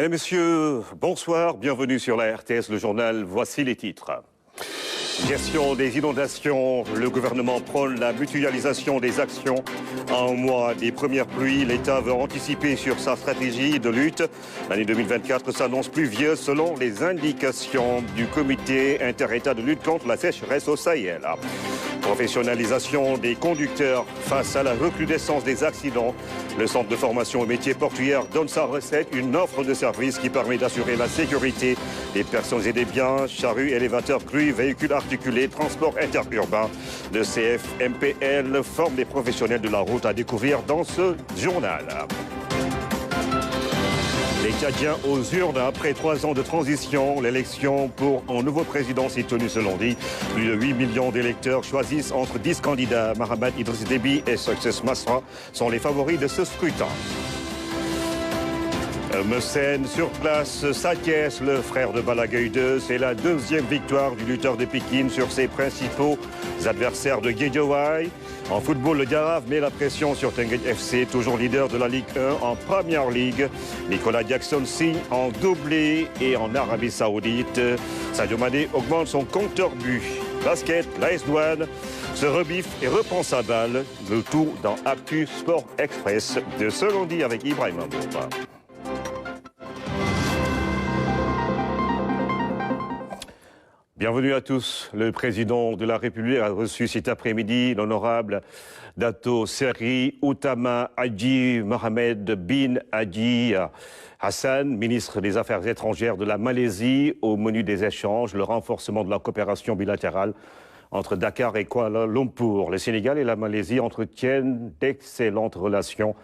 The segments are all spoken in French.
Mesdames, Messieurs, bonsoir, bienvenue sur la RTS, le journal, voici les titres. Gestion des inondations, le gouvernement prône la mutualisation des actions. À un mois des premières pluies, l'État veut anticiper sur sa stratégie de lutte. L'année 2024 s'annonce pluvieuse selon les indications du comité inter-État de lutte contre la sécheresse au Sahel. Professionnalisation des conducteurs face à la recrudescence des accidents. Le centre de formation aux métiers portuaires donne sa recette, une offre de service qui permet d'assurer la sécurité des personnes et des biens, charrues, élévateurs, crues, véhicules articulés, transport interurbain. Le CFMPL forme des professionnels de la route à découvrir dans ce journal. Les Tchadiens aux urnes après 3 ans de transition. L'élection pour un nouveau président s'est tenue ce lundi. Plus de 8 millions d'électeurs choisissent entre 10 candidats. Mahamat Idriss Déby et Success Masra sont les favoris de ce scrutin. Messen sur place s'acquiesce, le frère de Balaguer 2. C'est la 2e victoire du lutteur de Pékin sur ses principaux adversaires de Guédiawaye. En football, le Garave met la pression sur Tenguet FC, toujours leader de la Ligue 1 en Première Ligue. Nicolas Jackson signe en doublé et en Arabie Saoudite. Sadio Mané augmente son compteur but. Basket, l'AS Douane se rebiffe et reprend sa balle. Le tout dans Actu Sport Express de ce lundi avec Ibrahim Mbouba. Bienvenue à tous. Le président de la République a reçu cet après-midi l'honorable Dato Seri Outama Haji Mohamed bin Haji Hassan, ministre des Affaires étrangères de la Malaisie. Au menu des échanges, le renforcement de la coopération bilatérale entre Dakar et Kuala Lumpur. Le Sénégal et la Malaisie entretiennent d'excellentes relations.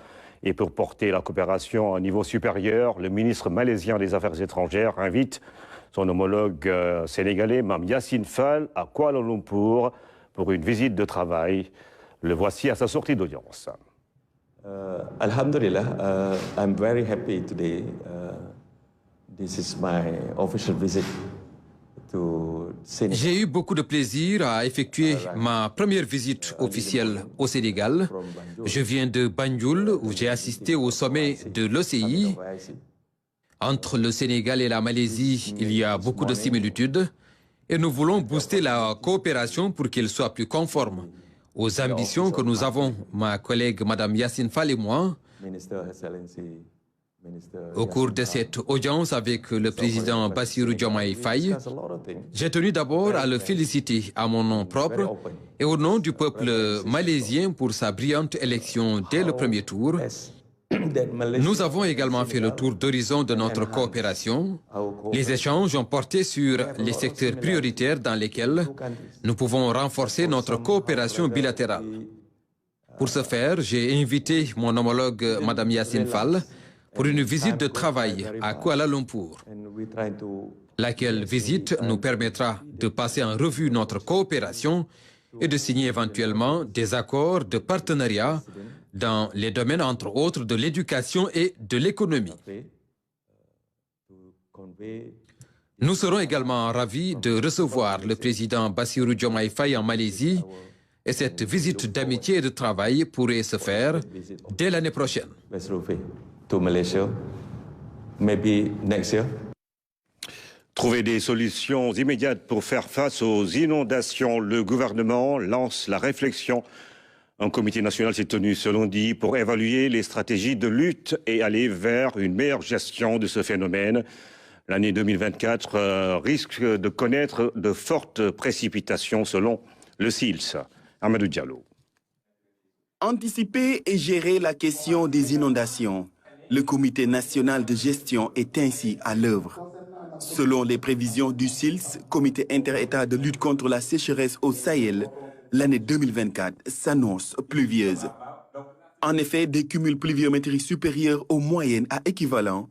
Et pour porter la coopération à un niveau supérieur, le ministre malaisien des Affaires étrangères invite son homologue sénégalais, Mme Yacine Fall, à Kuala Lumpur pour une visite de travail. Le voici à sa sortie d'audience. Alhamdulillah, I'm very happy today. This is my official visit to Sénégal. J'ai eu beaucoup de plaisir à effectuer ma première visite officielle au Sénégal. Je viens de Banjul, où j'ai assisté au sommet de l'OCI. Entre le Sénégal et la Malaisie, il y a beaucoup de similitudes et nous voulons booster la coopération pour qu'elle soit plus conforme aux ambitions que nous avons, ma collègue Mme Yacine Fall et moi. Au cours de cette audience avec le président Bassirou Diomaye Faye, j'ai tenu d'abord à le féliciter à mon nom propre et au nom du peuple malaisien pour sa brillante élection dès le premier tour. Nous avons également fait le tour d'horizon de notre coopération. Les échanges ont porté sur les secteurs prioritaires dans lesquels nous pouvons renforcer notre coopération bilatérale. Pour ce faire, j'ai invité mon homologue Mme Yacine Fall pour une visite de travail à Kuala Lumpur. Laquelle visite nous permettra de passer en revue notre coopération et de signer éventuellement des accords de partenariat dans les domaines, entre autres, de l'éducation et de l'économie. Nous serons également ravis de recevoir le président Bassirou Diomaye Faye en Malaisie et cette visite d'amitié et de travail pourrait se faire dès l'année prochaine. Trouver des solutions immédiates pour faire face aux inondations. Le gouvernement lance la réflexion. Un comité national s'est tenu ce lundi pour évaluer les stratégies de lutte et aller vers une meilleure gestion de ce phénomène. L'année 2024 risque de connaître de fortes précipitations selon le SILS. Amadou Diallo. Anticiper et gérer la question des inondations. Le comité national de gestion est ainsi à l'œuvre. Selon les prévisions du SILS, comité inter-État de lutte contre la sécheresse au Sahel, l'année 2024 s'annonce pluvieuse. En effet, des cumuls pluviométriques supérieurs aux moyennes à équivalent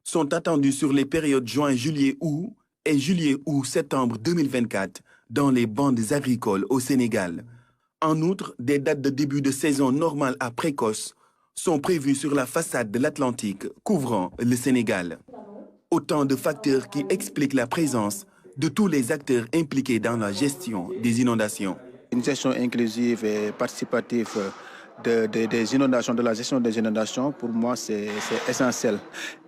sont attendus sur les périodes juin-juillet-août et juillet-août-septembre 2024 dans les bandes agricoles au Sénégal. En outre, des dates de début de saison normale à précoce sont prévues sur la façade de l'Atlantique couvrant le Sénégal. Autant de facteurs qui expliquent la présence de tous les acteurs impliqués dans la gestion des inondations. Une gestion inclusive et participative des inondations, de la gestion des inondations, pour moi, c'est essentiel.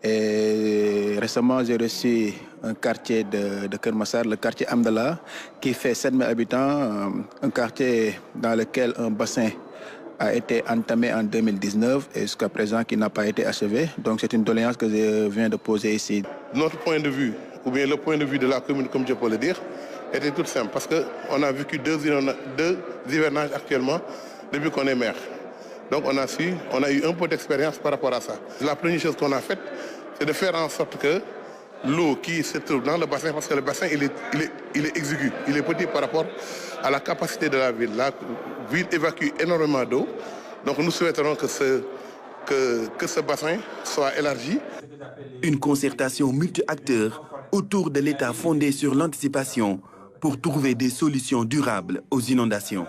Et récemment, j'ai reçu un quartier de Kermassar, le quartier Amdala, qui fait 7000 habitants, un quartier dans lequel un bassin a été entamé en 2019 et jusqu'à présent qui n'a pas été achevé. Donc c'est une doléance que je viens de poser ici. Notre point de vue, ou bien le point de vue de la commune, comme je peux le dire, était tout simple parce qu'on a vécu deux hivernages actuellement depuis qu'on est maire. Donc on a eu un peu d'expérience par rapport à ça. La première chose qu'on a faite, c'est de faire en sorte que l'eau qui se trouve dans le bassin, parce que le bassin il est exigu, il est petit par rapport à la capacité de la ville. La ville évacue énormément d'eau, donc nous souhaiterons que ce bassin soit élargi. Une concertation multi-acteurs autour de l'État fondé sur l'anticipation pour trouver des solutions durables aux inondations.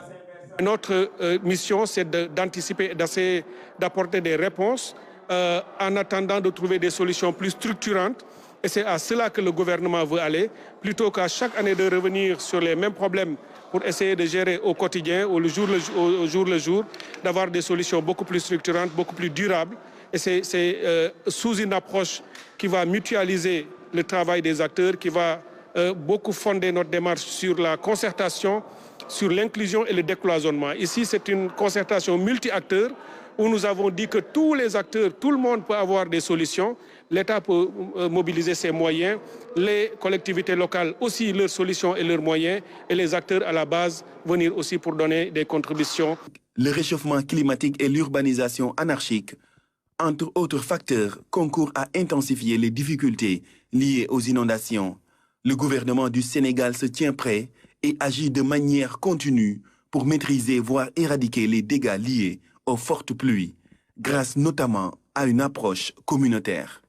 Notre mission, c'est d'anticiper, d'essayer d'apporter des réponses en attendant de trouver des solutions plus structurantes. Et c'est à cela que le gouvernement veut aller, plutôt qu'à chaque année de revenir sur les mêmes problèmes pour essayer de gérer au quotidien, au jour le jour, d'avoir des solutions beaucoup plus structurantes, beaucoup plus durables. Et c'est sous une approche qui va mutualiser le travail des acteurs, qui va beaucoup fonder notre démarche sur la concertation, sur l'inclusion et le décloisonnement. Ici, c'est une concertation multi-acteurs où nous avons dit que tous les acteurs, tout le monde peut avoir des solutions. L'État peut mobiliser ses moyens, les collectivités locales aussi leurs solutions et leurs moyens, et les acteurs à la base venir aussi pour donner des contributions. Le réchauffement climatique et l'urbanisation anarchique, entre autres facteurs, concourent à intensifier les difficultés liées aux inondations. Le gouvernement du Sénégal se tient prêt et agit de manière continue pour maîtriser, voire éradiquer les dégâts liés aux fortes pluies, grâce notamment à une approche communautaire.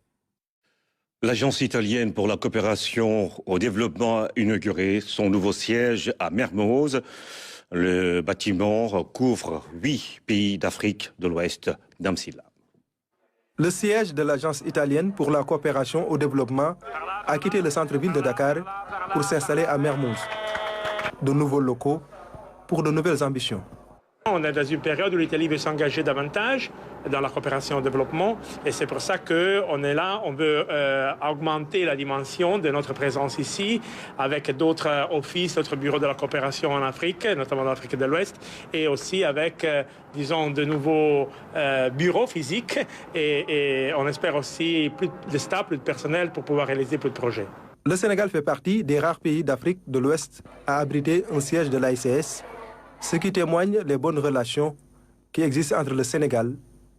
L'Agence italienne pour la coopération au développement a inauguré son nouveau siège à Mermoz. Le bâtiment couvre 8 pays d'Afrique de l'Ouest. Damsila. Le siège de l'Agence italienne pour la coopération au développement a quitté le centre-ville de Dakar pour s'installer à Mermoz. De nouveaux locaux pour de nouvelles ambitions. On est dans une période où l'Italie veut s'engager davantage dans la coopération au développement et c'est pour ça qu'on est là, on veut augmenter la dimension de notre présence ici avec d'autres offices, d'autres bureaux de la coopération en Afrique, notamment dans l'Afrique de l'Ouest, et aussi avec, disons, de nouveaux bureaux physiques et on espère aussi plus de staff, plus de personnel pour pouvoir réaliser plus de projets. Le Sénégal fait partie des rares pays d'Afrique de l'Ouest à abriter un siège de l'AICS, ce qui témoigne des bonnes relations qui existent entre le Sénégal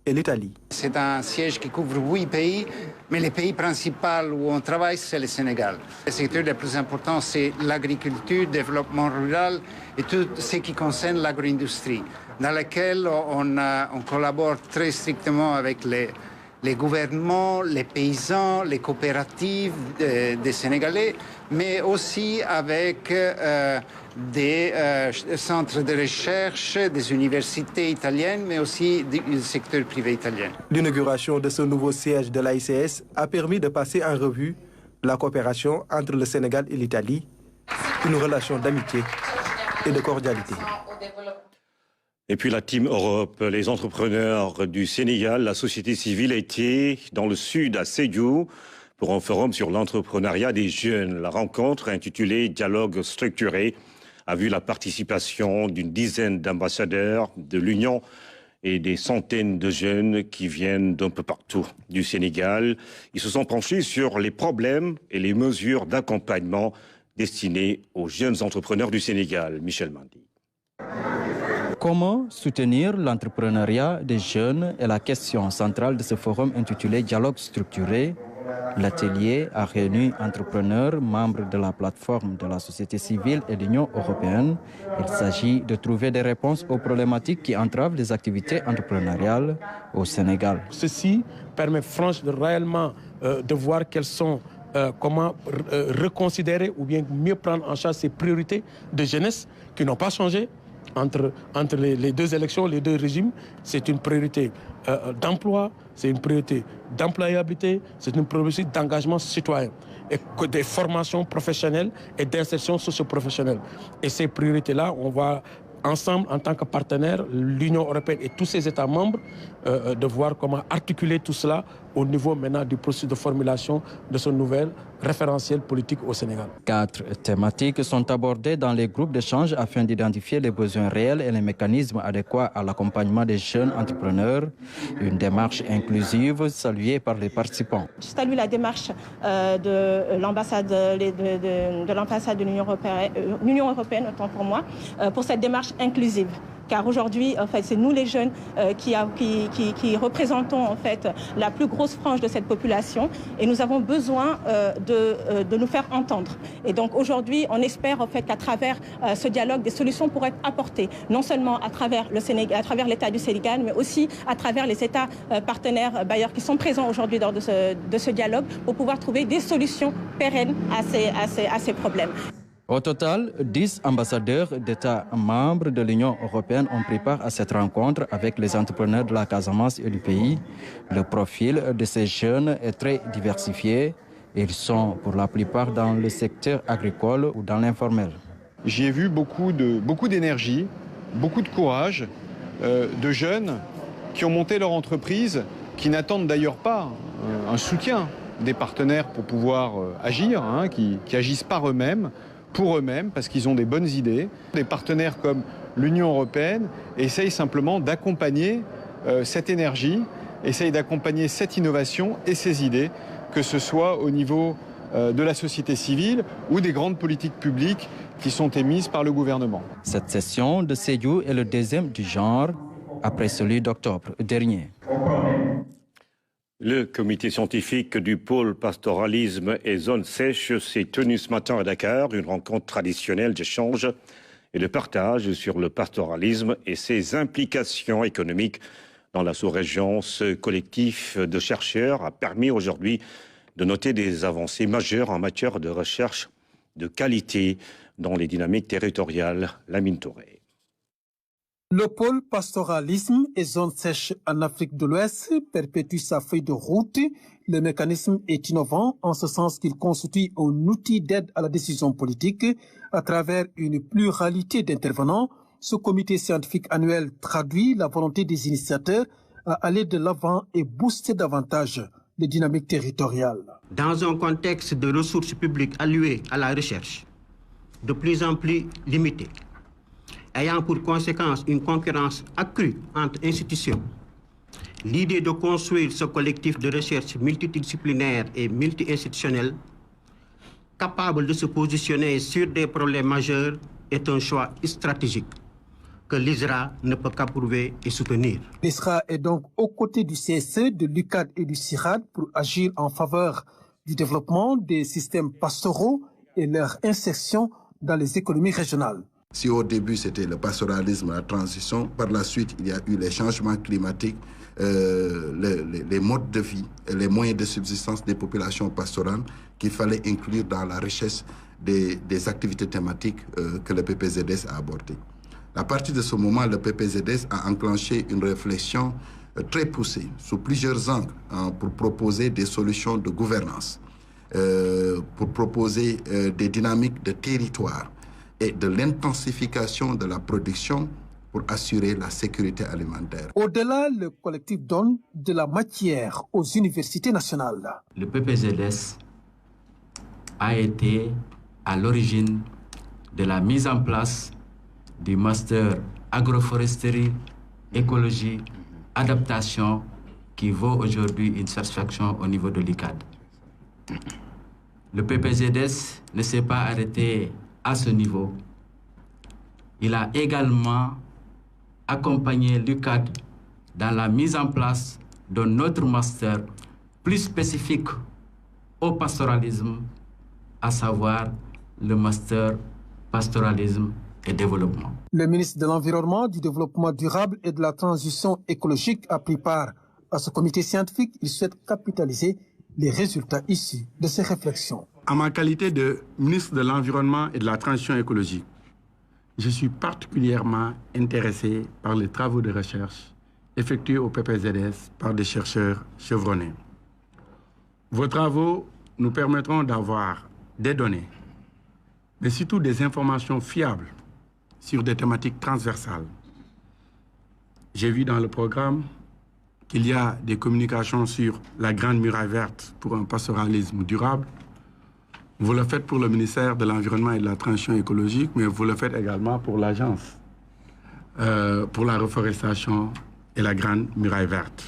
et l'Italie. C'est un siège qui couvre 8 pays, mais les pays principaux où on travaille, c'est le Sénégal. Le secteur le plus important, c'est l'agriculture, le développement rural et tout ce qui concerne l'agro-industrie, dans laquelle on collabore très strictement avec les gouvernements, les paysans, les coopératives des Sénégalais, mais aussi avec des centres de recherche, des universités italiennes, mais aussi du secteur privé italien. L'inauguration de ce nouveau siège de l'AICS a permis de passer en revue la coopération entre le Sénégal et l'Italie, une relation d'amitié et de cordialité. Et puis la Team Europe, les entrepreneurs du Sénégal, la société civile étaient dans le sud à Sédhiou pour un forum sur l'entrepreneuriat des jeunes. La rencontre intitulée « Dialogue structuré » a vu la participation d'une dizaine d'ambassadeurs de l'Union et des centaines de jeunes qui viennent d'un peu partout du Sénégal. Ils se sont penchés sur les problèmes et les mesures d'accompagnement destinées aux jeunes entrepreneurs du Sénégal. Michel Mandi. Comment soutenir l'entrepreneuriat des jeunes est la question centrale de ce forum intitulé « Dialogue structuré ». L'atelier a réuni entrepreneurs, membres de la plateforme de la société civile et de l'Union européenne. Il s'agit de trouver des réponses aux problématiques qui entravent les activités entrepreneuriales au Sénégal. Ceci permet franchement réellement de voir quelles sont comment reconsidérer ou bien mieux prendre en charge ces priorités de jeunesse qui n'ont pas changé entre les deux élections, les deux régimes. C'est une priorité d'emploi, c'est une priorité d'employabilité, c'est une priorité d'engagement citoyen et des formations professionnelles et d'insertion socio-professionnelle. Et ces priorités-là, on va ensemble, en tant que partenaires, l'Union européenne et tous ses États membres, de voir comment articuler tout cela au niveau maintenant du processus de formulation de ce nouvel référentiel politique au Sénégal. 4 thématiques sont abordées dans les groupes d'échange afin d'identifier les besoins réels et les mécanismes adéquats à l'accompagnement des jeunes entrepreneurs. Une démarche inclusive saluée par les participants. Je salue la démarche de l'ambassade de l'Union européenne, autant pour moi, pour cette démarche inclusive. Car aujourd'hui, en fait, c'est nous les jeunes qui représentons en fait la plus grosse frange de cette population et nous avons besoin de nous faire entendre. Et donc aujourd'hui, on espère en fait qu'à travers ce dialogue, des solutions pourraient être apportées, non seulement à travers le Sénégal, à travers l'État du Sénégal, mais aussi à travers les États partenaires bailleurs qui sont présents aujourd'hui lors de ce dialogue pour pouvoir trouver des solutions pérennes à ces problèmes. Au total, 10 ambassadeurs d'États membres de l'Union européenne ont pris part à cette rencontre avec les entrepreneurs de la Casamance et du pays. Le profil de ces jeunes est très diversifié. Ils sont pour la plupart dans le secteur agricole ou dans l'informel. J'ai vu beaucoup d'énergie, beaucoup de courage de jeunes qui ont monté leur entreprise, qui n'attendent d'ailleurs pas un soutien des partenaires pour pouvoir agir, qui agissent par eux-mêmes, pour eux-mêmes, parce qu'ils ont des bonnes idées. Des partenaires comme l'Union européenne essayent simplement d'accompagner cette énergie, essayent d'accompagner cette innovation et ces idées, que ce soit au niveau de la société civile ou des grandes politiques publiques qui sont émises par le gouvernement. Cette session de Sédhiou est le deuxième du genre, après celui d'octobre dernier. Le comité scientifique du pôle pastoralisme et zone sèche s'est tenu ce matin à Dakar, une rencontre traditionnelle d'échange et de partage sur le pastoralisme et ses implications économiques dans la sous-région. Ce collectif de chercheurs a permis aujourd'hui de noter des avancées majeures en matière de recherche de qualité dans les dynamiques territoriales. Lamine Touré. Le pôle pastoralisme et zone sèche en Afrique de l'Ouest perpétue sa feuille de route. Le mécanisme est innovant en ce sens qu'il constitue un outil d'aide à la décision politique à travers une pluralité d'intervenants. Ce comité scientifique annuel traduit la volonté des initiateurs à aller de l'avant et booster davantage les dynamiques territoriales. Dans un contexte de ressources publiques allouées à la recherche de plus en plus limitées, ayant pour conséquence une concurrence accrue entre institutions, l'idée de construire ce collectif de recherche multidisciplinaire et multi-institutionnel, capable de se positionner sur des problèmes majeurs, est un choix stratégique que l'ISRA ne peut qu'approuver et soutenir. L'ISRA est donc aux côtés du CSE, de l'UCAD et du CIRAD pour agir en faveur du développement des systèmes pastoraux et leur insertion dans les économies régionales. Si au début c'était le pastoralisme, la transition, par la suite il y a eu les changements climatiques, les modes de vie et les moyens de subsistance des populations pastorales qu'il fallait inclure dans la richesse des activités thématiques que le PPZS a abordées. À partir de ce moment, le PPZS a enclenché une réflexion très poussée sous plusieurs angles pour proposer des solutions de gouvernance, pour proposer des dynamiques de territoire et de l'intensification de la production pour assurer la sécurité alimentaire. Au-delà, le collectif donne de la matière aux universités nationales. Le PPZS a été à l'origine de la mise en place du master agroforesterie, écologie, adaptation qui vaut aujourd'hui une satisfaction au niveau de l'ICAD. Le PPZS ne s'est pas arrêté à ce niveau. Il a également accompagné l'UCAD dans la mise en place d'un autre master plus spécifique au pastoralisme, à savoir le master pastoralisme et développement. Le ministre de l'Environnement, du Développement durable et de la Transition écologique a pris part à ce comité scientifique. Il souhaite capitaliser les résultats issus de ces réflexions. En ma qualité de ministre de l'Environnement et de la Transition écologique, je suis particulièrement intéressé par les travaux de recherche effectués au PPZS par des chercheurs chevronnés. Vos travaux nous permettront d'avoir des données, mais surtout des informations fiables sur des thématiques transversales. J'ai vu dans le programme qu'il y a des communications sur la Grande Muraille Verte pour un pastoralisme durable. Vous le faites pour le ministère de l'Environnement et de la Transition écologique, mais vous le faites également pour l'Agence pour la reforestation et la Grande Muraille Verte.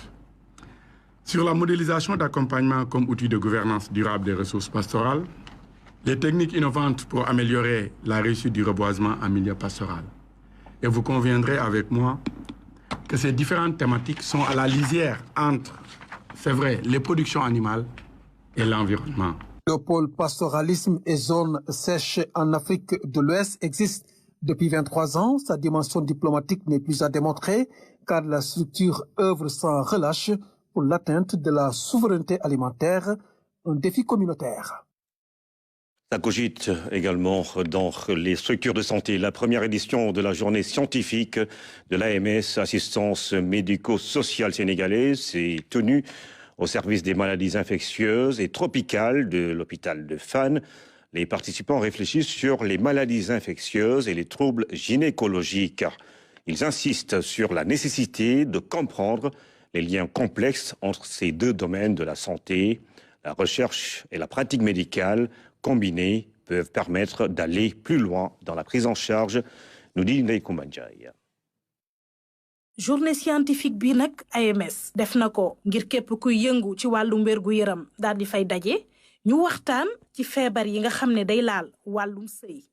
Sur la modélisation d'accompagnement comme outil de gouvernance durable des ressources pastorales, les techniques innovantes pour améliorer la réussite du reboisement en milieu pastoral. Et vous conviendrez avec moi que ces différentes thématiques sont à la lisière entre, c'est vrai, les productions animales et l'environnement. Le pôle pastoralisme et zones sèches en Afrique de l'Ouest existe depuis 23 ans. Sa dimension diplomatique n'est plus à démontrer car la structure œuvre sans relâche pour l'atteinte de la souveraineté alimentaire, un défi communautaire. Ça cogite également dans les structures de santé. La première édition de la journée scientifique de l'AMS, Assistance médico-sociale sénégalaise, s'est tenue au service des maladies infectieuses et tropicales de l'hôpital de Fann. Les participants réfléchissent sur les maladies infectieuses et les troubles gynécologiques. Ils insistent sur la nécessité de comprendre les liens complexes entre ces deux domaines de la santé. La recherche et la pratique médicale combinées peuvent permettre d'aller plus loin dans la prise en charge, nous dit Ndeye Coumba Ndiaye. Journée scientifique bi nag AMS def na ko ngir képp kuy yëngu ci wàllu wérgu yaram daal di fay daje ñu waxtaan ci feebar yi nga xam ne day laal wàllum sëy.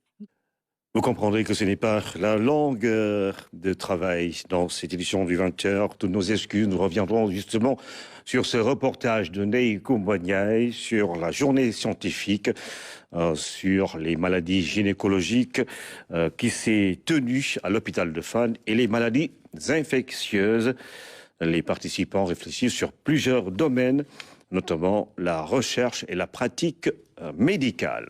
Vous comprendrez que ce n'est pas la longueur de travail dans cette édition du 20h. Toutes nos excuses, nous reviendrons justement sur ce reportage de Ndeye Coumba Ndiaye sur la journée scientifique, sur les maladies gynécologiques qui s'est tenue à l'hôpital de Fann et les maladies infectieuses. Les participants réfléchissent sur plusieurs domaines, notamment la recherche et la pratique médicale.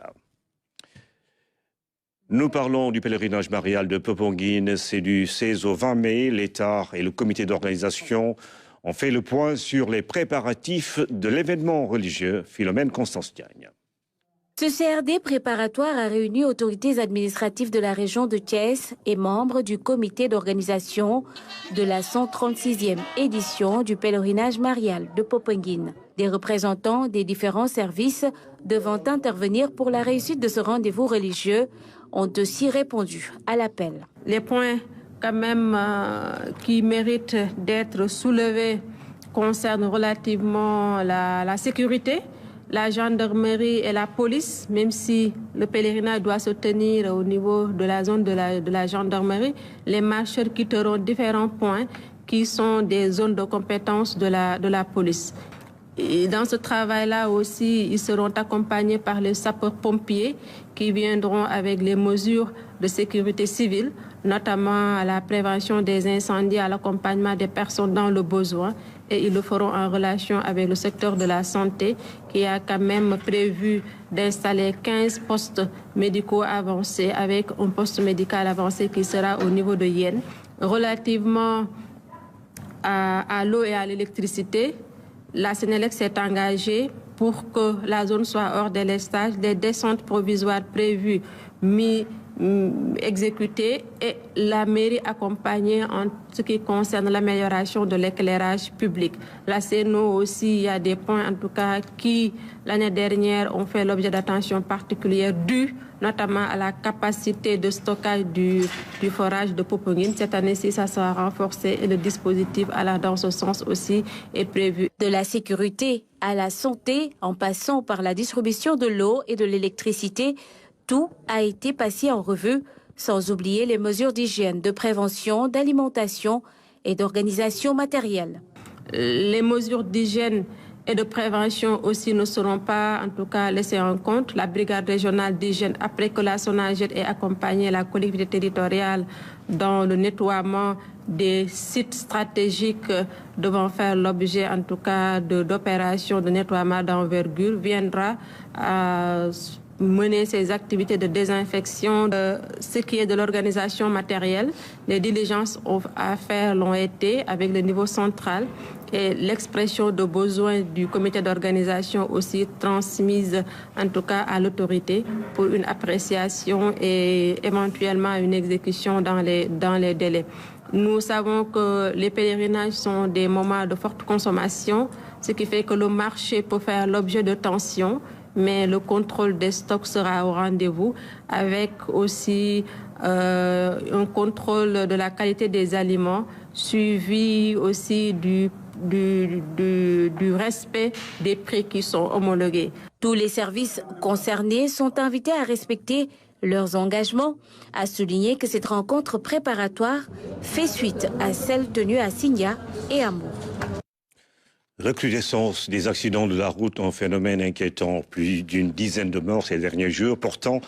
Nous parlons du pèlerinage marial de Popenguine. C'est du 16 au 20 mai. L'État et le comité d'organisation ont fait le point sur les préparatifs de l'événement religieux. Philomène Constance-Diagne. Ce CRD préparatoire a réuni autorités administratives de la région de Thiès et membres du comité d'organisation de la 136e édition du pèlerinage marial de Popenguine. Des représentants des différents services devant intervenir pour la réussite de ce rendez-vous religieux ont aussi répondu à l'appel. Les points quand même qui méritent d'être soulevés concernent relativement la sécurité, la gendarmerie et la police, même si le pèlerinage doit se tenir au niveau de la zone de la gendarmerie. Les marcheurs quitteront différents points qui sont des zones de compétence de la police. Et dans ce travail-là aussi, ils seront accompagnés par les sapeurs-pompiers qui viendront avec les mesures de sécurité civile, notamment à la prévention des incendies, à l'accompagnement des personnes dans le besoin. Et ils le feront en relation avec le secteur de la santé qui a quand même prévu d'installer 15 postes médicaux avancés avec un poste médical avancé qui sera au niveau de Yenne. Relativement à l'eau et à l'électricité, la Sénélec s'est engagée pour que la zone soit hors délestage, des descentes provisoires prévues exécutées et la mairie accompagnée en ce qui concerne l'amélioration de l'éclairage public. La CNO aussi, il y a des points en tout cas qui, l'année dernière, ont fait l'objet d'attention particulière due notamment à la capacité de stockage du forage de Popenguine. Cette année-ci, ça sera renforcé et le dispositif allant dans ce sens aussi est prévu. De la sécurité à la santé, en passant par la distribution de l'eau et de l'électricité, tout a été passé en revue, sans oublier les mesures d'hygiène, de prévention, d'alimentation et d'organisation matérielle. Les mesures d'hygiène et de prévention aussi ne seront pas, en tout cas, laissées en compte. La brigade régionale d'hygiène, après que la SONAGED ait accompagné la collectivité territoriale dans le nettoiement des sites stratégiques devant faire l'objet, en tout cas, d'opérations de nettoiement d'envergure, viendra mener ces activités de désinfection. Ce qui est de l'organisation matérielle, les diligences à faire l'ont été avec le niveau central et l'expression de besoins du comité d'organisation aussi transmise en tout cas à l'autorité pour une appréciation et éventuellement une exécution dans les délais. Nous savons que les pèlerinages sont des moments de forte consommation, ce qui fait que le marché peut faire l'objet de tensions, mais le contrôle des stocks sera au rendez-vous avec aussi un contrôle de la qualité des aliments, suivi aussi du respect des prix qui sont homologués. Tous les services concernés sont invités à respecter leurs engagements, a souligné que cette rencontre préparatoire fait suite à celle tenue à Signa et à Meaux. Recrudescence des accidents de la route, un phénomène inquiétant. Plus d'une dizaine de morts ces derniers jours. Pourtant,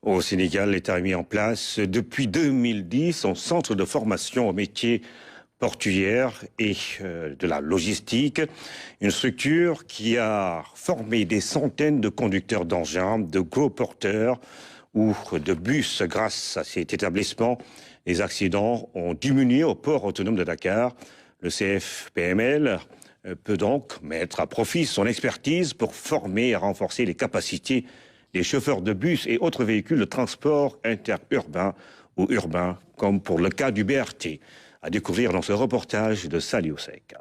au Sénégal, l'État a mis en place depuis 2010 un centre de formation au métier portuaire et de la logistique. Une structure qui a formé des centaines de conducteurs d'engins, de gros porteurs ou de bus. Grâce à cet établissement, les accidents ont diminué au port autonome de Dakar. Le CFPML peut donc mettre à profit son expertise pour former et renforcer les capacités des chauffeurs de bus et autres véhicules de transport interurbain ou urbain, comme pour le cas du BRT. À découvrir dans ce reportage de Saliou Seck.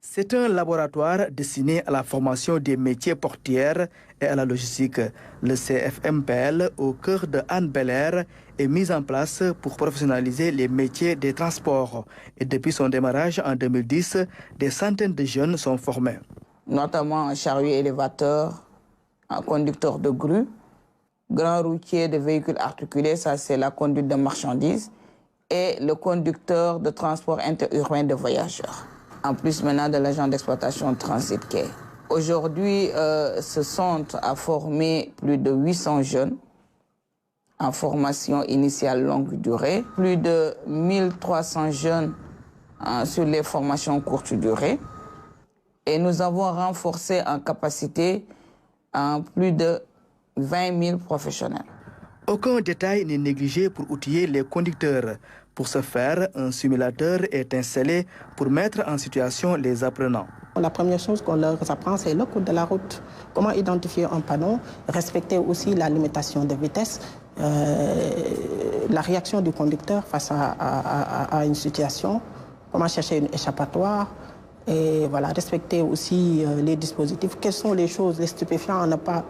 C'est un laboratoire destiné à la formation des métiers portuaires et à la logistique. Le CFMPL, au cœur de Hann Bel-Air, est mis en place pour professionnaliser les métiers des transports. Et depuis son démarrage en 2010, des centaines de jeunes sont formés. Notamment un chariot élévateur, un conducteur de grue, grand routier de véhicules articulés, ça c'est la conduite de marchandises, et le conducteur de transport interurbain de voyageurs. En plus maintenant de l'agent d'exploitation Transit Quai. Aujourd'hui, ce centre a formé plus de 800 jeunes en formation initiale longue durée, plus de 1300 jeunes sur les formations courte durée. Et nous avons renforcé en capacité plus de 20 000 professionnels. Aucun détail n'est négligé pour outiller les conducteurs. Pour ce faire, un simulateur est installé pour mettre en situation les apprenants. La première chose qu'on leur apprend, c'est le code de la route. Comment identifier un panneau, respecter aussi la limitation de vitesse, la réaction du conducteur face à une situation, comment chercher une échappatoire, et voilà, respecter aussi les dispositifs. Quelles sont les choses, les stupéfiants à ne pas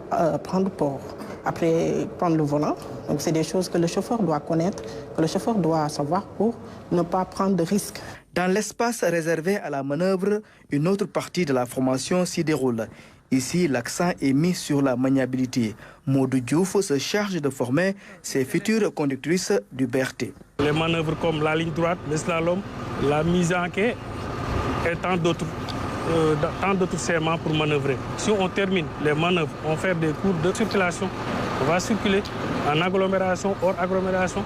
prendre pour après prendre le volant. Donc c'est des choses que le chauffeur doit connaître, que le chauffeur doit savoir pour ne pas prendre de risques. Dans l'espace réservé à la manœuvre, une autre partie de la formation s'y déroule. Ici, l'accent est mis sur la maniabilité. Maudou Diouf se charge de former ses futures conductrices du BRT. Les manœuvres comme la ligne droite, le slalom, la mise en quai et tant d'autres serments pour manœuvrer. Si on termine les manœuvres, on fait des cours de circulation. On va circuler en agglomération, hors agglomération.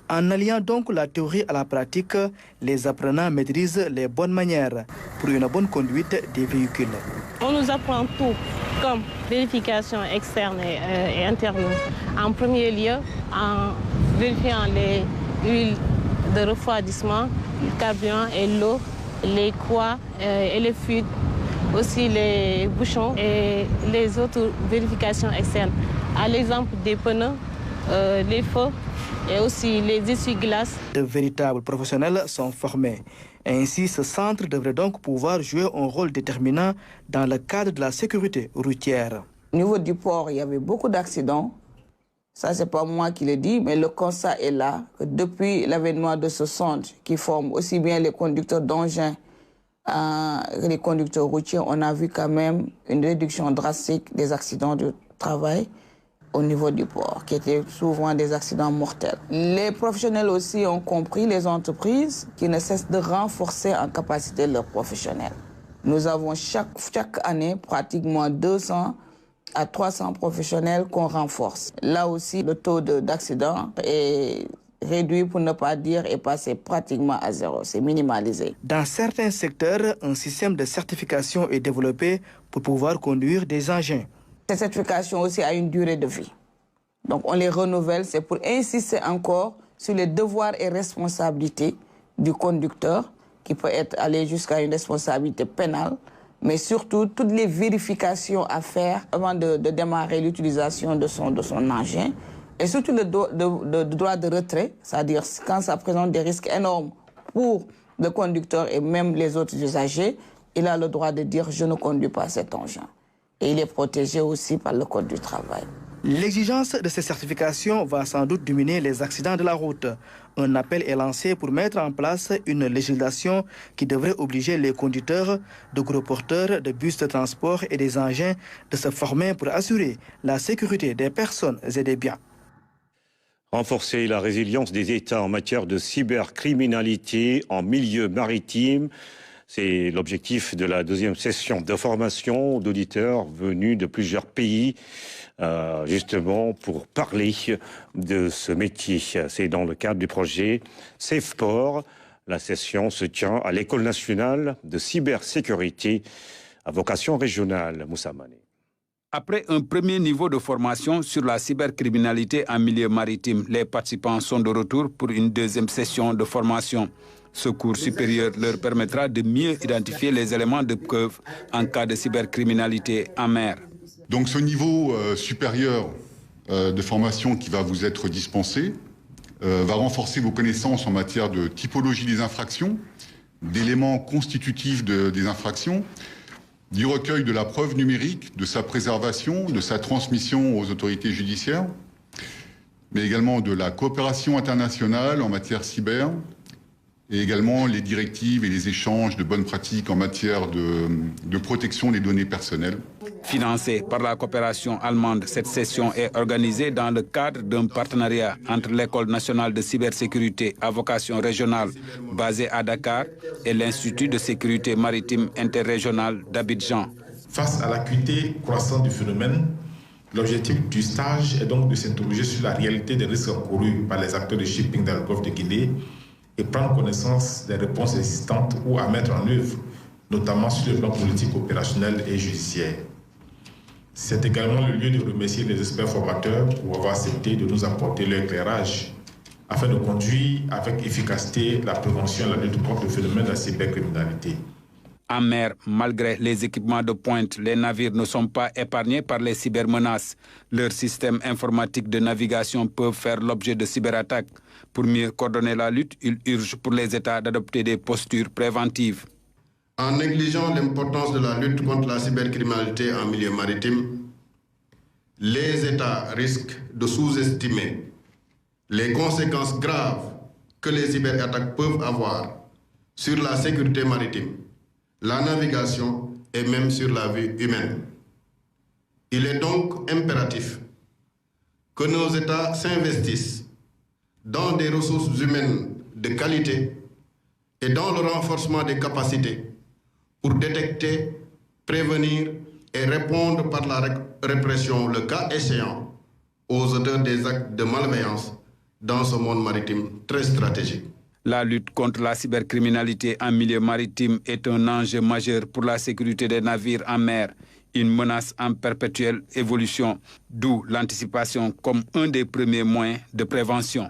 En alliant donc la théorie à la pratique, les apprenants maîtrisent les bonnes manières pour une bonne conduite des véhicules. On nous apprend tout, comme vérification externe et interne. En premier lieu, en vérifiant les huiles de refroidissement, le carburant et l'eau, les coins et les fuites, aussi les bouchons et les autres vérifications externes. À l'exemple des pneus, les feux et aussi les essuie-glaces. De véritables professionnels sont formés. Ainsi, ce centre devrait donc pouvoir jouer un rôle déterminant dans le cadre de la sécurité routière. Au niveau du port, il y avait beaucoup d'accidents. Ça, ce n'est pas moi qui le dis, mais le constat est là. Que depuis l'avènement de ce centre qui forme aussi bien les conducteurs d'engins que les conducteurs routiers, on a vu quand même une réduction drastique des accidents de travail au niveau du port, qui étaient souvent des accidents mortels. Les professionnels aussi ont compris, les entreprises, qui ne cessent de renforcer en capacité leurs professionnels. Nous avons chaque année pratiquement 200 à 300 professionnels qu'on renforce. Là aussi, le taux d'accident est réduit, pour ne pas dire, est passé pratiquement à zéro. C'est minimalisé. Dans certains secteurs, un système de certification est développé pour pouvoir conduire des engins. Ces certifications aussi a une durée de vie. Donc on les renouvelle, c'est pour insister encore sur les devoirs et responsabilités du conducteur, qui peut aller jusqu'à une responsabilité pénale, mais surtout toutes les vérifications à faire avant de démarrer l'utilisation de son engin, et surtout le droit de retrait, c'est-à-dire quand ça présente des risques énormes pour le conducteur et même les autres usagers, il a le droit de dire « je ne conduis pas cet engin ». Et il est protégé aussi par le Code du travail. L'exigence de ces certifications va sans doute diminuer les accidents de la route. Un appel est lancé pour mettre en place une législation qui devrait obliger les conducteurs de gros porteurs, de bus de transport et des engins de se former pour assurer la sécurité des personnes et des biens. Renforcer la résilience des États en matière de cybercriminalité en milieu maritime. C'est l'objectif de la deuxième session de formation d'auditeurs venus de plusieurs pays, justement pour parler de ce métier. C'est dans le cadre du projet SafePort. La session se tient à l'École nationale de cybersécurité à vocation régionale. Moussa Mané. Après un premier niveau de formation sur la cybercriminalité en milieu maritime, les participants sont de retour pour une deuxième session de formation. Ce cours supérieur leur permettra de mieux identifier les éléments de preuve en cas de cybercriminalité en mer. Donc ce niveau supérieur de formation qui va vous être dispensé va renforcer vos connaissances en matière de typologie des infractions, d'éléments constitutifs des infractions, du recueil de la preuve numérique, de sa préservation, de sa transmission aux autorités judiciaires, mais également de la coopération internationale en matière cyber, et également les directives et les échanges de bonnes pratiques en matière de protection des données personnelles. Financée par la coopération allemande, cette session est organisée dans le cadre d'un partenariat entre l'École nationale de cybersécurité à vocation régionale basée à Dakar et l'Institut de sécurité maritime interrégional d'Abidjan. Face à l'acuité croissante du phénomène, l'objectif du stage est donc de s'interroger sur la réalité des risques encourus par les acteurs de shipping dans le golfe de Guinée et prendre connaissance des réponses existantes ou à mettre en œuvre, notamment sur le plan politique, opérationnel et judiciaire. C'est également le lieu de remercier les experts formateurs pour avoir accepté de nous apporter leur éclairage afin de conduire avec efficacité la prévention et la lutte contre le phénomène de la cybercriminalité. En mer, malgré les équipements de pointe, les navires ne sont pas épargnés par les cybermenaces. Leurs systèmes informatiques de navigation peuvent faire l'objet de cyberattaques. Pour mieux coordonner la lutte, il urge pour les États d'adopter des postures préventives. En négligeant l'importance de la lutte contre la cybercriminalité en milieu maritime, les États risquent de sous-estimer les conséquences graves que les cyberattaques peuvent avoir sur la sécurité maritime, la navigation et même sur la vie humaine. Il est donc impératif que nos États s'investissent dans des ressources humaines de qualité et dans le renforcement des capacités pour détecter, prévenir et répondre par la répression, le cas échéant, aux auteurs des actes de malveillance dans ce monde maritime très stratégique. La lutte contre la cybercriminalité en milieu maritime est un enjeu majeur pour la sécurité des navires en mer, une menace en perpétuelle évolution, d'où l'anticipation comme un des premiers moyens de prévention.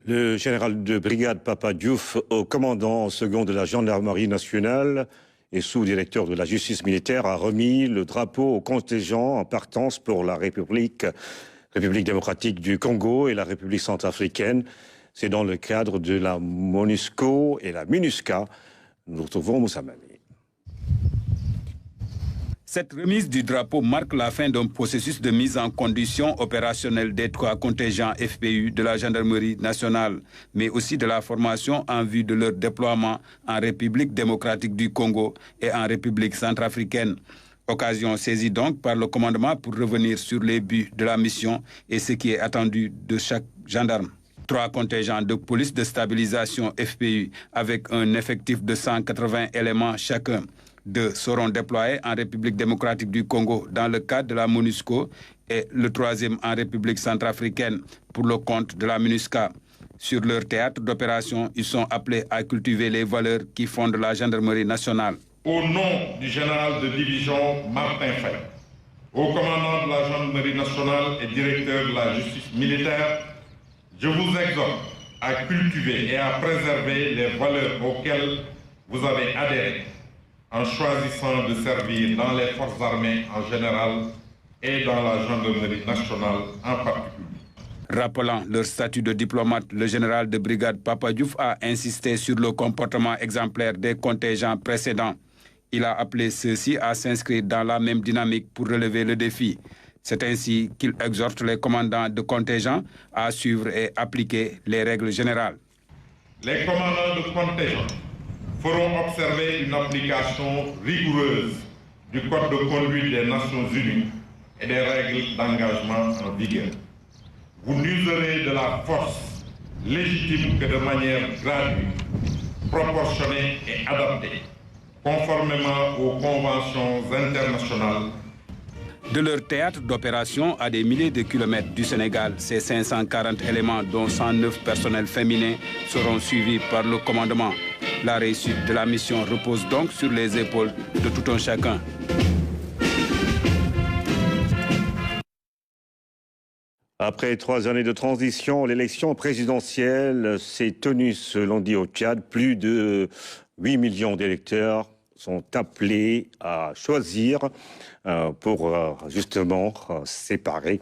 Le général de brigade Papa Diouf, au commandant second de la gendarmerie nationale et sous-directeur de la justice militaire, a remis le drapeau au contingent en partance pour la République démocratique du Congo et la République centrafricaine. C'est dans le cadre de la MONUSCO et la MINUSCA. Nous retrouvons Moussa Mané. Cette remise du drapeau marque la fin d'un processus de mise en condition opérationnelle des 3 contingents FPU de la gendarmerie nationale, mais aussi de la formation en vue de leur déploiement en République démocratique du Congo et en République centrafricaine. Occasion saisie donc par le commandement pour revenir sur les buts de la mission et ce qui est attendu de chaque gendarme. 3 contingents de police de stabilisation FPU avec un effectif de 180 éléments chacun. 2 seront déployés en République démocratique du Congo dans le cadre de la MONUSCO et le 3e en République centrafricaine pour le compte de la MINUSCA. Sur leur théâtre d'opération, ils sont appelés à cultiver les valeurs qui fondent la gendarmerie nationale. Au nom du général de division Martin Faye, au commandant de la gendarmerie nationale et directeur de la justice militaire, je vous exhorte à cultiver et à préserver les valeurs auxquelles vous avez adhéré en choisissant de servir dans les forces armées en général et dans la gendarmerie nationale en particulier. Rappelant leur statut de diplomate, le général de brigade Papa Diouf a insisté sur le comportement exemplaire des contingents précédents. Il a appelé ceux-ci à s'inscrire dans la même dynamique pour relever le défi. C'est ainsi qu'il exhorte les commandants de contingents à suivre et appliquer les règles générales. Les commandants de contingents feront observer une application rigoureuse du Code de conduite des Nations Unies et des règles d'engagement en vigueur. Vous n'userez de la force légitime que de manière gratuite, proportionnée et adaptée, conformément aux conventions internationales. De leur théâtre d'opération à des milliers de kilomètres du Sénégal, ces 540 éléments, dont 109 personnels féminins, seront suivis par le commandement. La réussite de la mission repose donc sur les épaules de tout un chacun. Après 3 années de transition, l'élection présidentielle s'est tenue ce lundi au Tchad. Plus de 8 millions d'électeurs sont appelés à choisir pour justement séparer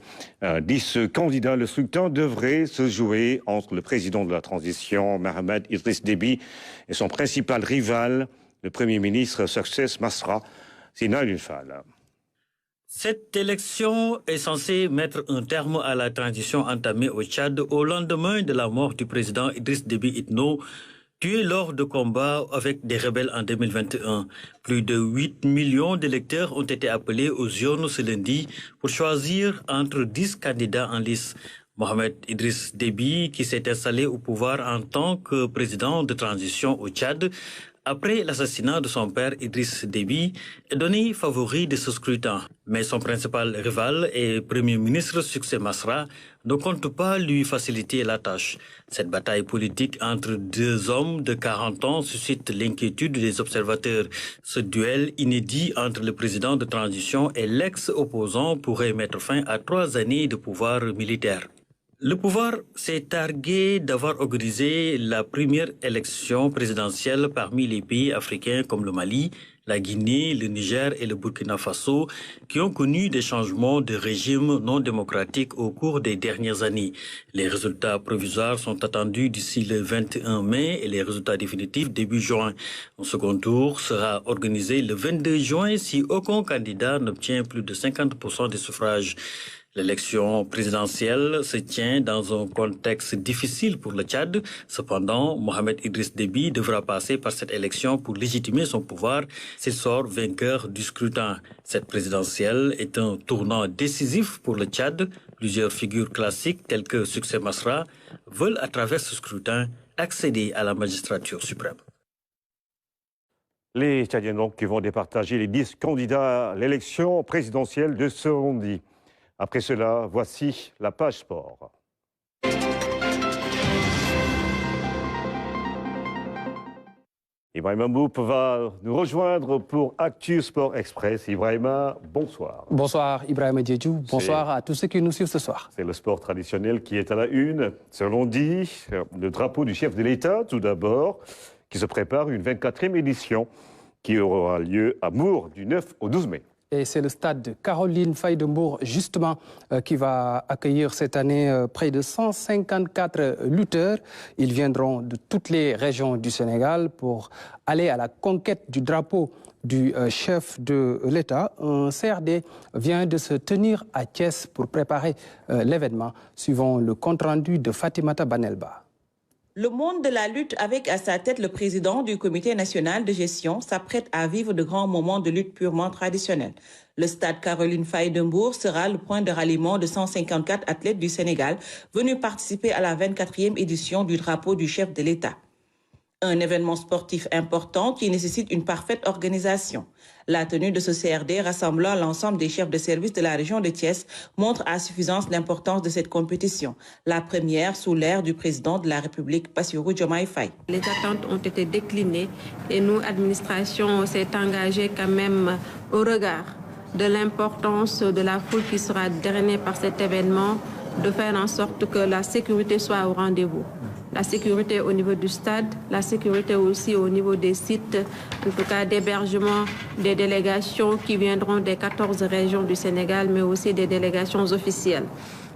10 candidats. Le scrutin devrait se jouer entre le président de la transition, Mohamed Idriss Déby, et son principal rival, le Premier ministre Success Masra, Sina Lunfal. Cette élection est censée mettre un terme à la transition entamée au Tchad au lendemain de la mort du président Idriss Déby Itno, tué lors de combats avec des rebelles en 2021. Plus de 8 millions d'électeurs ont été appelés aux urnes ce lundi pour choisir entre 10 candidats en lice. Mohamed Idriss Déby, qui s'est installé au pouvoir en tant que président de transition au Tchad, après l'assassinat de son père Idriss Déby, est donné favori de ce scrutin. Mais son principal rival et Premier ministre Success Masra ne compte pas lui faciliter la tâche. Cette bataille politique entre deux hommes de 40 ans suscite l'inquiétude des observateurs. Ce duel inédit entre le président de transition et l'ex-opposant pourrait mettre fin à 3 années de pouvoir militaire. Le pouvoir s'est targué d'avoir organisé la première élection présidentielle parmi les pays africains comme le Mali, la Guinée, le Niger et le Burkina Faso, qui ont connu des changements de régime non démocratique au cours des dernières années. Les résultats provisoires sont attendus d'ici le 21 mai et les résultats définitifs début juin. Un second tour sera organisé le 22 juin si aucun candidat n'obtient plus de 50% des suffrages. L'élection présidentielle se tient dans un contexte difficile pour le Tchad. Cependant, Mohamed Idriss Déby devra passer par cette élection pour légitimer son pouvoir s'il sort vainqueur du scrutin. Cette présidentielle est un tournant décisif pour le Tchad. Plusieurs figures classiques telles que Success Masra veulent à travers ce scrutin accéder à la magistrature suprême. Les Tchadiens donc qui vont départager les 10 candidats à l'élection présidentielle de ce lundi. Après cela, voici la page sport. Ibrahima Mboup va nous rejoindre pour Actu Sport Express. Ibrahima, bonsoir. Bonsoir Ibrahima Diédhiou, bonsoir à tous ceux qui nous suivent ce soir. C'est le sport traditionnel qui est à la une. Ce lundi, le drapeau du chef de l'État, tout d'abord, qui se prépare une 24e édition qui aura lieu à Mour du 9 au 12 mai. Et c'est le stade de Caroline Faye de Mbour, justement, qui va accueillir cette année près de 154 lutteurs. Ils viendront de toutes les régions du Sénégal pour aller à la conquête du drapeau du chef de l'État. Un CRD vient de se tenir à Thiès pour préparer l'événement, suivant le compte-rendu de Fatimata Banelba. Le monde de la lutte avec à sa tête le président du comité national de gestion s'apprête à vivre de grands moments de lutte purement traditionnels. Le stade Caroline Faye de Mbour sera le point de ralliement de 154 athlètes du Sénégal venus participer à la 24e édition du drapeau du chef de l'État. Un événement sportif important qui nécessite une parfaite organisation. La tenue de ce CRD rassemblant l'ensemble des chefs de service de la région de Thiès montre à suffisance l'importance de cette compétition. La première sous l'ère du président de la République, Bassirou Diomaye Faye. Les attentes ont été déclinées et nous, administration, s'est engagée quand même au regard de l'importance de la foule qui sera drainée par cet événement, de faire en sorte que la sécurité soit au rendez-vous. La sécurité au niveau du stade, la sécurité aussi au niveau des sites, en tout cas d'hébergement des délégations qui viendront des 14 régions du Sénégal, mais aussi des délégations officielles.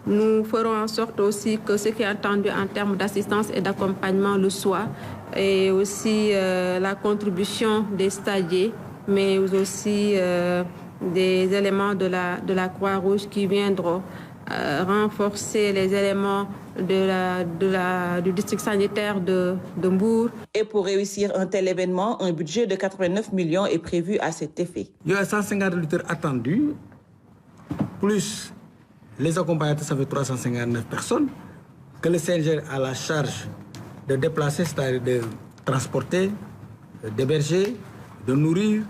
Nous ferons en sorte aussi que ce qui est attendu en termes d'assistance et d'accompagnement le soit, et aussi la contribution des stadiers, mais aussi des éléments de la Croix-Rouge qui viendront renforcer les éléments du district sanitaire de Mbour. Et pour réussir un tel événement, un budget de 89 millions est prévu à cet effet. Il y a 150 lutteurs attendus, plus les accompagnateurs, ça fait 359 personnes, que le CNG a la charge de déplacer, c'est-à-dire de transporter, d'héberger, de nourrir,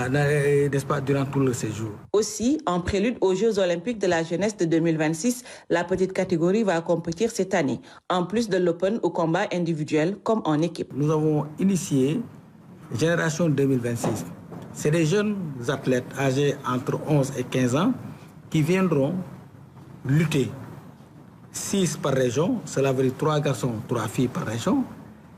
n'est-ce pas, durant tout le séjour. Aussi, en prélude aux Jeux Olympiques de la jeunesse de 2026, la petite catégorie va compétir cette année, en plus de l'Open au combat individuel comme en équipe. Nous avons initié Génération 2026. C'est des jeunes athlètes âgés entre 11 et 15 ans qui viendront lutter. 6 par région, cela veut dire 3 garçons, 3 filles par région,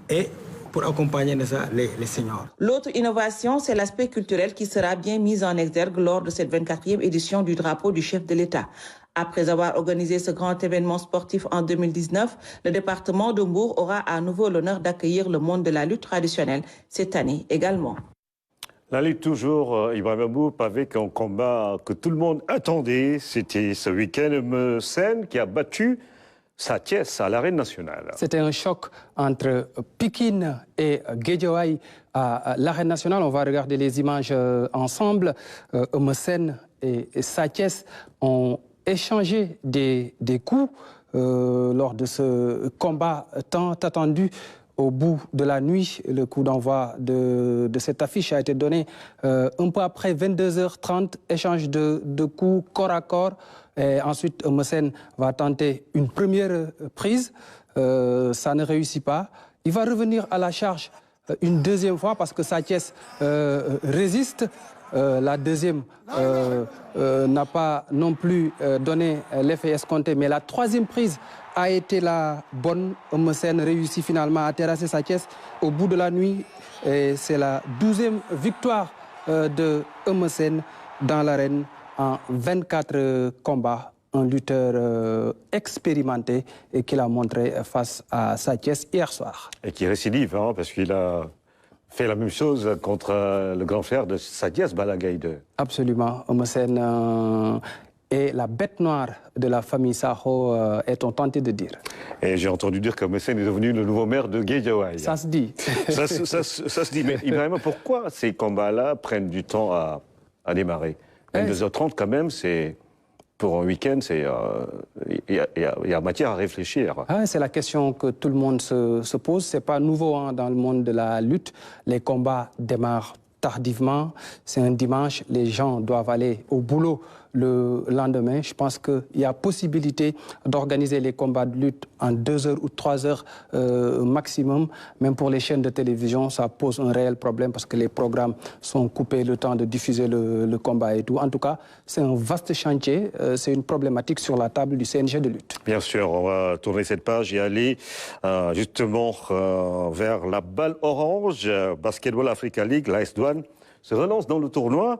et pour accompagner les seniors. L'autre innovation, c'est l'aspect culturel qui sera bien mis en exergue lors de cette 24e édition du drapeau du chef de l'État. Après avoir organisé ce grand événement sportif en 2019, le département de Mbour aura à nouveau l'honneur d'accueillir le monde de la lutte traditionnelle cette année également. La lutte toujours, Ibrahima Mboup, avec un combat que tout le monde attendait. C'était ce week-end, Messen qui a battu Sathiès à l'Arène nationale. C'était un choc entre Pikine et Guédiawaye à l'Arène nationale. On va regarder les images ensemble. Messen et Sathiès ont échangé des coups lors de ce combat tant attendu. Au bout de la nuit, le coup d'envoi de cette affiche a été donné un peu après 22h30, échange de coups corps à corps. Et ensuite, Messen va tenter une première prise. Ça ne réussit pas. Il va revenir à la charge une deuxième fois parce que Sathiès résiste. La deuxième n'a pas non plus donné l'effet escompté. Mais la troisième prise a été la bonne. Messen réussit finalement à terrasser Sathiès au bout de la nuit. Et c'est la 12e victoire de Messen dans l'arène en 24 combats. Un lutteur expérimenté et qu'il a montré face à Sathiès hier soir. Et qui récidive, hein, parce qu'il a fait la même chose contre le grand frère de Sathiès, Balla Gaye 2. Absolument. Messen est la bête noire de la famille Sakho, est-on tenté de dire. Et j'ai entendu dire que Messen est devenu le nouveau maire de Guédiawaye. Ça se dit. ça se dit. Mais Ibrahima, pourquoi ces combats-là prennent du temps à démarrer? 22h30 quand même, c'est... Pour un week-end, il y a matière à réfléchir. Ah, c'est la question que tout le monde se pose. Ce n'est pas nouveau hein, dans le monde de la lutte. Les combats démarrent tardivement. C'est un dimanche. Les gens doivent aller au boulot le lendemain. Je pense qu'il y a possibilité d'organiser les combats de lutte en 2 heures ou 3 heures maximum. Même pour les chaînes de télévision, ça pose un réel problème parce que les programmes sont coupés le temps de diffuser le combat et tout. En tout cas, c'est un vaste chantier. C'est une problématique sur la table du CNG de lutte. Bien sûr, on va tourner cette page et aller justement vers la balle orange. Basketball Africa League, l'AS Douanes se relance dans le tournoi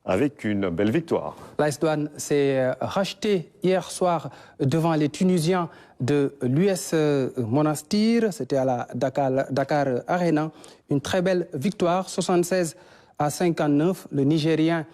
avec une belle victoire. L'AS Douanes s'est racheté hier soir devant les Tunisiens de l'US Monastir. C'était à la Dakar Arena. Une très belle victoire, 76-59. Le Nigérien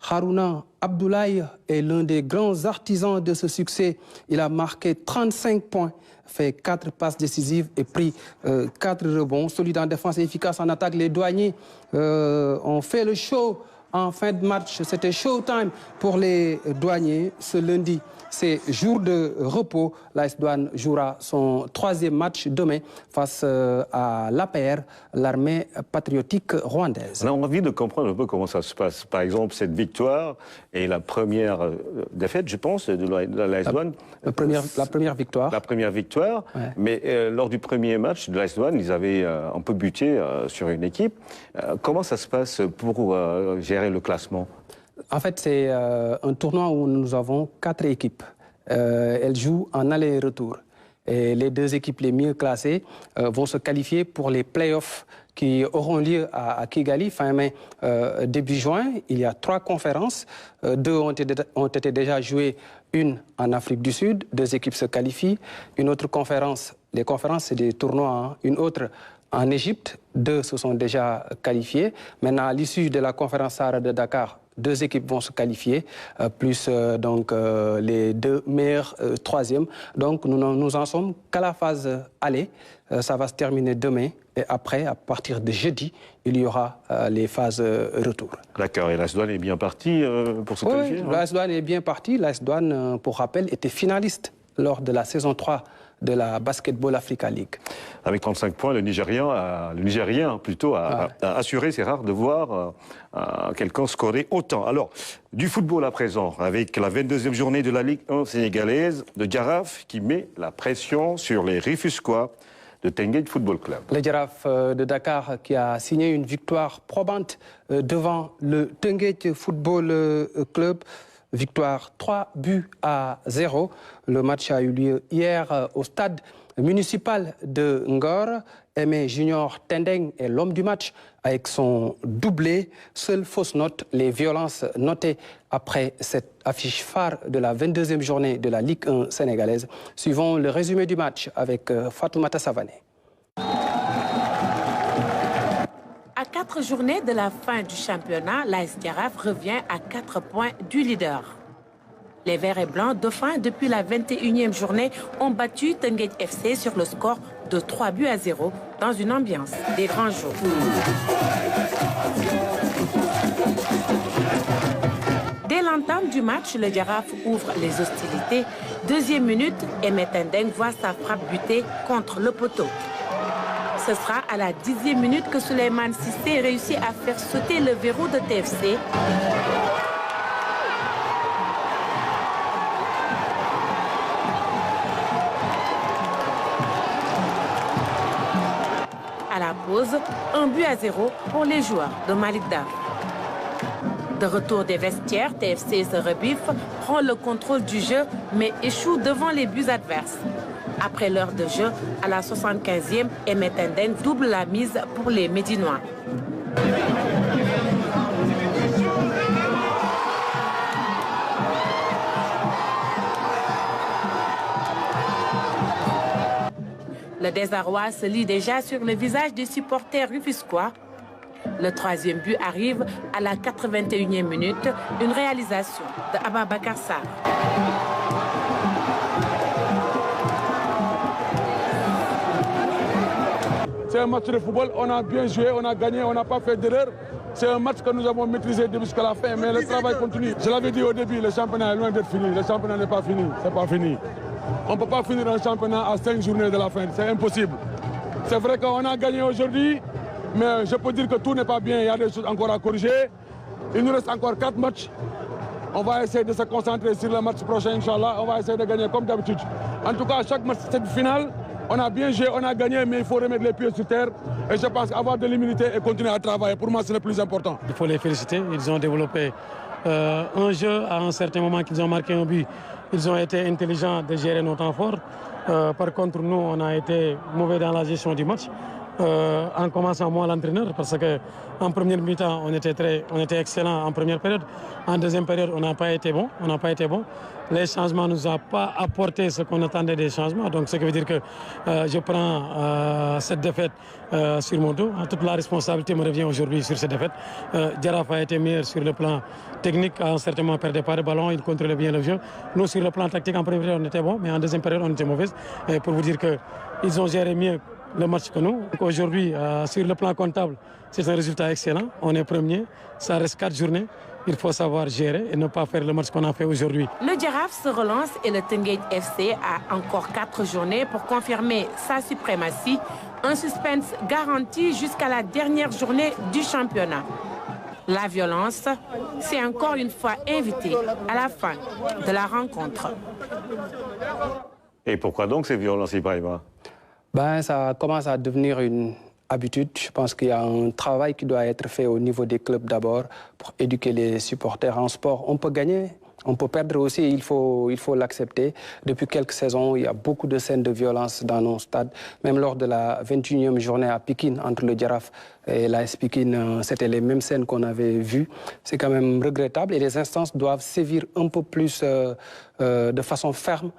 Haruna Abdoulaye est l'un des grands artisans de ce succès. Il a marqué 35 points, fait 4 passes décisives et pris 4 rebonds. Solide en défense et efficace en attaque. Les douaniers ont fait le show en fin de match. C'était showtime pour les douaniers ce lundi. C'est jour de repos. L'AS Douanes jouera son 3e match demain face à l'APR, l'armée patriotique rwandaise. On a envie de comprendre un peu comment ça se passe. Par exemple, cette victoire est la première défaite, je pense, de l'AS Douanes. La première victoire. La première victoire. Ouais. Mais lors du premier match de l'AS Douanes, ils avaient un peu buté sur une équipe. Comment ça se passe pour gérer le classement ? En fait, c'est un tournoi où nous avons 4 équipes. Elles jouent en aller et retour. Et les 2 équipes les mieux classées vont se qualifier pour les playoffs qui auront lieu à Kigali fin mai, début juin. Il y a 3 conférences. 2 ont été déjà jouées, une en Afrique du Sud. 2 équipes se qualifient. Une autre conférence, les conférences c'est des tournois, hein. Une autre en Égypte. 2 se sont déjà qualifiés. Maintenant, à l'issue de la conférence Sahara de Dakar, 2 équipes vont se qualifier, plus donc les 2 meilleurs 3e. Donc nous en sommes qu'à la phase aller. Ça va se terminer demain. Et après, à partir de jeudi, il y aura les phases retour. D'accord. Et l'AS Douanes est bien parti pour se qualifier? Oui, l'AS Douanes est bien parti. L'AS Douanes, pour rappel, était finaliste lors de la saison 3 de la Basketball Africa League. Avec 35 points, le Nigérien a assuré. C'est rare de voir quelqu'un scorer autant. Alors, du football à présent, avec la 22e journée de la Ligue 1 sénégalaise, de Jaraaf qui met la pression sur les Rufisquois de Teungueth Football Club. Le Jaraaf de Dakar qui a signé une victoire probante devant le Teungueth Football Club. Victoire 3-0. Le match a eu lieu hier au stade municipal de Ngor. Aimé Junior Tendeng est l'homme du match avec son doublé. Seule fausse note, les violences notées après cette affiche phare de la 22e journée de la Ligue 1 sénégalaise. Suivons le résumé du match avec Fatoumata Savané. À 4 journées de la fin du championnat, l'AS Jaraaf revient à 4 points du leader. Les Verts et Blancs, dauphins depuis la 21e journée, ont battu Teungueth FC sur le score de 3-0 dans une ambiance des grands jours. Dès l'entame du match, le Jaraaf ouvre les hostilités. 2e minute, Aimé Tendeng voit sa frappe butée contre le poteau. Ce sera à la 10e minute que Souleymane Cissé réussit à faire sauter le verrou de TFC. À la pause, 1-0 pour les joueurs de Malick Dar. De retour des vestiaires, TFC se rebiffe, prend le contrôle du jeu, mais échoue devant les buts adverses. Après l'heure de jeu, à la 75e, Aimé Tendeng double la mise pour les Médinois. Le désarroi se lit déjà sur le visage des supporters rufisquois. Le 3e but arrive à la 81e minute, une réalisation de Ababakar Sarr. C'est un match de football, on a bien joué, on a gagné, on n'a pas fait d'erreur. C'est un match que nous avons maîtrisé jusqu'à la fin, mais le travail continue. Je l'avais dit au début, le championnat est loin d'être fini. Le championnat n'est pas fini, c'est pas fini. On ne peut pas finir un championnat à 5 journées de la fin, c'est impossible. C'est vrai qu'on a gagné aujourd'hui, mais je peux dire que tout n'est pas bien, il y a des choses encore à corriger. Il nous reste encore 4 matchs. On va essayer de se concentrer sur le match prochain, Inch'Allah. On va essayer de gagner comme d'habitude. En tout cas, chaque match, c'est une finale. On a bien joué, on a gagné, mais il faut remettre les pieds sur terre. Et je pense qu'avoir de l'humilité et continuer à travailler, pour moi, c'est le plus important. Il faut les féliciter. Ils ont développé un jeu à un certain moment qu'ils ont marqué un but. Ils ont été intelligents de gérer nos temps forts. Par contre, nous, on a été mauvais dans la gestion du match. En commençant moi l'entraîneur, parce qu'en première mi-temps, on était excellent en première période. En deuxième période, on n'a pas été bon. Les changements ne nous ont pas apporté ce qu'on attendait des changements. Donc, ce qui veut dire que je prends cette défaite sur mon dos. Toute la responsabilité me revient aujourd'hui sur cette défaite. Jaraaf a été meilleur sur le plan technique. À un certain moment, il ne perdait pas de ballon, il contrôlait bien le jeu. Nous, sur le plan tactique, en première période, on était bon, mais en deuxième période, on était mauvais. Et pour vous dire qu'ils ont géré mieux le match que nous. Aujourd'hui, sur le plan comptable, c'est un résultat excellent. On est premier. Ça reste 4 journées. Il faut savoir gérer et ne pas faire le match qu'on a fait aujourd'hui. Le Jaraaf se relance et le Teungueth FC a encore 4 journées pour confirmer sa suprématie. Un suspense garanti jusqu'à la dernière journée du championnat. La violence s'est encore une fois invitée à la fin de la rencontre. Et pourquoi donc ces violences, Ibrahima? Ça commence à devenir une habitude. Je pense qu'il y a un travail qui doit être fait au niveau des clubs d'abord pour éduquer les supporters en sport. On peut gagner, on peut perdre aussi, il faut l'accepter. Depuis quelques saisons, il y a beaucoup de scènes de violence dans nos stades. Même lors de la 21e journée à Pékin, entre le Giraffe et l'AS Pékin, c'était les mêmes scènes qu'on avait vues. C'est quand même regrettable et les instances doivent sévir un peu plus de façon ferme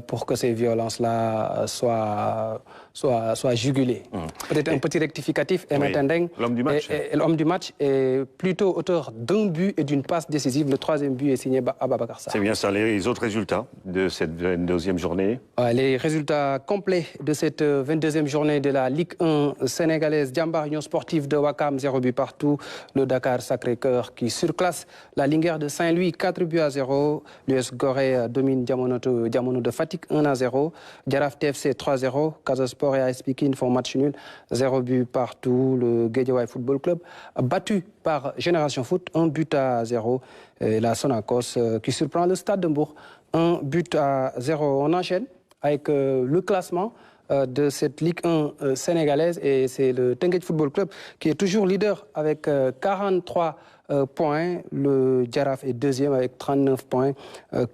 pour que ces violences-là soient jugulées. Peut-être un petit rectificatif. Emmett Ndeng, l'homme du match, est plutôt auteur d'un but et d'une passe décisive. Le 3e but est signé Ababacar Sarr. C'est bien ça. Les autres résultats de cette 22e journée? Les résultats complets de cette 22e journée de la Ligue 1 sénégalaise. Diambar Union Sportive de Ouakam, 0 but partout. Le Dakar Sacré-Cœur qui surclasse la Linguère de Saint-Louis, 4 buts à 0. L'US Gorée domine Diamono de Fatick, 1 à 0. Giraffe TFC 3-0. Casa Sport et AS Pikine font match nul, 0 but partout. Le Guédiawaye Football Club battu par Génération Foot, 1 but à 0. Et la Sonacos qui surprend le Stade de Mbour, 1 but à 0. On enchaîne avec le classement de cette Ligue 1 sénégalaise et c'est le Teungueth Football Club qui est toujours leader avec 43 points. Le Giraffe est 2e avec 39 points.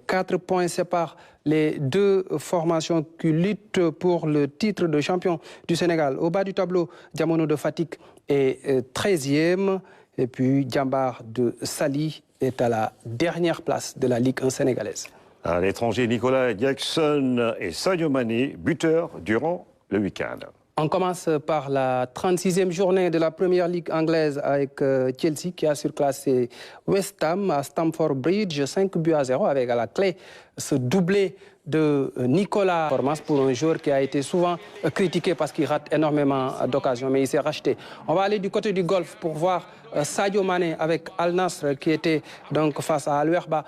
4 points séparent les deux formations qui luttent pour le titre de champion du Sénégal. Au bas du tableau, Diamono de Fatick est 13e et puis Diambar de Saly est à la dernière place de la Ligue 1 sénégalaise. À l'étranger, Nicolas Jackson et Sadio Mané, buteurs durant le week-end. On commence par la 36e journée de la Première Ligue anglaise avec Chelsea qui a surclassé West Ham à Stamford Bridge, 5 buts à 0 avec à la clé ce doublé de Nicolas Formas pour un joueur qui a été souvent critiqué parce qu'il rate énormément d'occasions, mais il s'est racheté. On va aller du côté du golf pour voir Sadio Mané avec Al Nassr qui était donc face à Al Werba.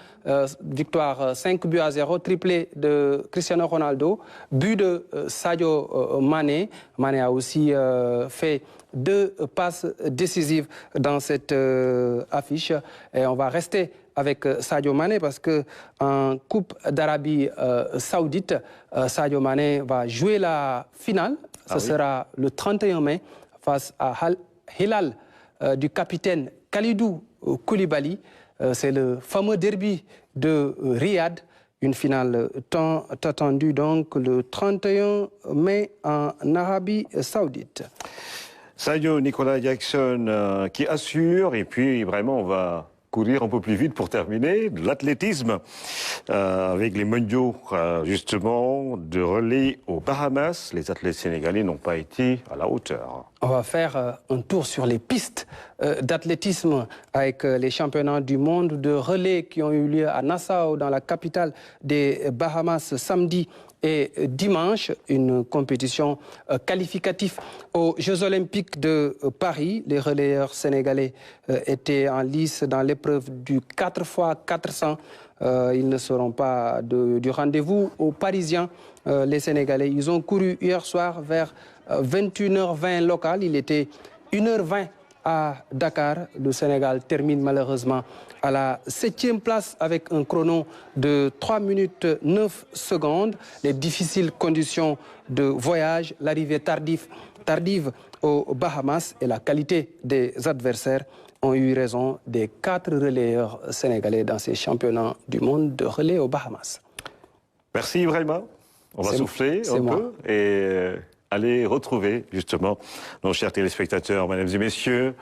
Victoire 5 buts à 0, triplé de Cristiano Ronaldo, but de Sadio Mané. Mané a aussi fait 2 passes décisives dans cette affiche et on va rester avec Sadio Mané parce que en Coupe d'Arabie Saoudite, Sadio Mané va jouer la finale. Ce sera le 31 mai face à Hilal du capitaine Khalidou Koulibaly. C'est le fameux derby de Riyad. Une finale tant attendue donc le 31 mai en Arabie Saoudite. Sadio Nicolas Jackson qui assure et puis vraiment on va courir un peu plus vite pour terminer, de l'athlétisme avec les mondiaux justement de relais aux Bahamas. Les athlètes sénégalais n'ont pas été à la hauteur. On va faire un tour sur les pistes d'athlétisme avec les championnats du monde de relais qui ont eu lieu à Nassau, dans la capitale des Bahamas, samedi et dimanche. Une compétition qualificative aux Jeux Olympiques de Paris. Les relayeurs sénégalais étaient en lice dans l'épreuve du 4x400. Ils ne seront pas du rendez-vous aux Parisiens. Les Sénégalais, ils ont couru hier soir vers 21h20 local. Il était 1h20 à Dakar. Le Sénégal termine malheureusement à la 7e place avec un chrono de 3 minutes 9 secondes. Les difficiles conditions de voyage, l'arrivée tardive aux Bahamas et la qualité des adversaires ont eu raison des 4 relayeurs sénégalais dans ces championnats du monde de relais aux Bahamas. Merci vraiment. On va souffler un peu et aller retrouver justement nos chers téléspectateurs, mesdames et messieurs.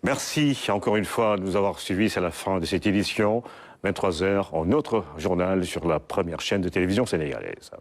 Merci encore une fois de nous avoir suivis. C'est la fin de cette édition. 23h, en notre journal sur la première chaîne de télévision sénégalaise.